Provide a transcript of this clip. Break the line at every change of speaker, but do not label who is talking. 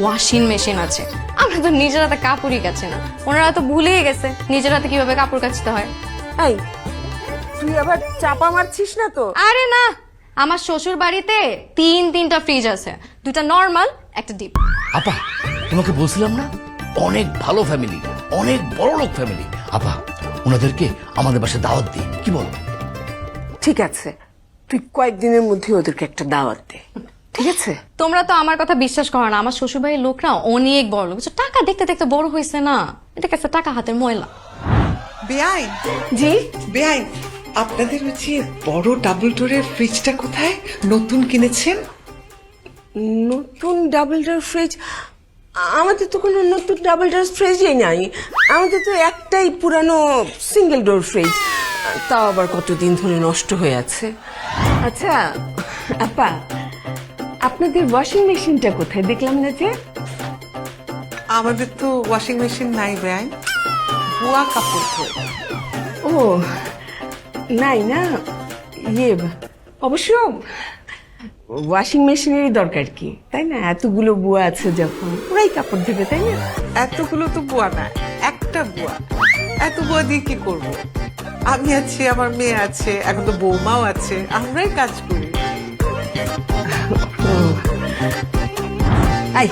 Washing machine আছে। আমরা তো নিজের হাতে কাপড়ই কাচি না, ওনারা তো ভুলেই গেছে নিজের হাতে কিভাবে কাপড় কাচতে হয়।
এই তুই আবার চাপা মারছিস না তো?
আরে না, আমার শ্বশুর বাড়িতে তিনটা ফ্রিজ আছে, দুটা নরমাল, একটা ডিপ।
আপা তোমাকে বলছিলাম না অনেক ভালো ফ্যামিলি, অনেক বড় লোক ফ্যামিলি। আপা ওনাদেরকে আমাদের বাসায় দাওয়াত দিই, কি বলো?
ঠিক আছে, তুই কয়েকদিনের মধ্যে ওদেরকে একটা দাওয়াত দে, ঠিক আছে?
তোমরা তো আমার কথা বিশ্বাস করো না, আমার শ্বশুর বাড়ির লোকরা অনেক বড় লোক, টাকা দেখতে দেখতে বড় হয়েছে না, এটা কাছে টাকা হাতের ময়লা।
বেআইন,
জি
বেআইন, আপনাদের হচ্ছে বড় ডাবল ডোরের ফ্রিজটা কোথায়? নতুন কিনেছেন?
নতুন ডাবল ডোর ফ্রিজ? আমাদের তো কোনো নতুন ডাবল ডোর ফ্রিজই নাই, আমাদের তো একটাই পুরানো সিঙ্গেল ডোর ফ্রিজ, তাও আবার কতদিন ধরে নষ্ট হয়ে আছে। আচ্ছা আপা, আপনাদের ওয়াশিং মেশিনটা কোথায়? দেখলাম না যে।
আমাদের তো ওয়াশিং মেশিন নাই বেআইন, বুয়া কাপড় ধোয়।
ও নাই না, ইয়ে অবশ্য ওয়াশিং মেশিনেরই দরকার কি, তাই না? এতগুলো বুয়া আছে যখন, ওরাই কাপড় ধুবে, তাই না?
এতগুলো তো বুয়া না, একটা বুয়া। এত বুয়া দিয়ে কি করব? আমি আছি, আমার মেয়ে আছে, এখন তো বৌমাও আছে, আমরাই কাজ করি।
এই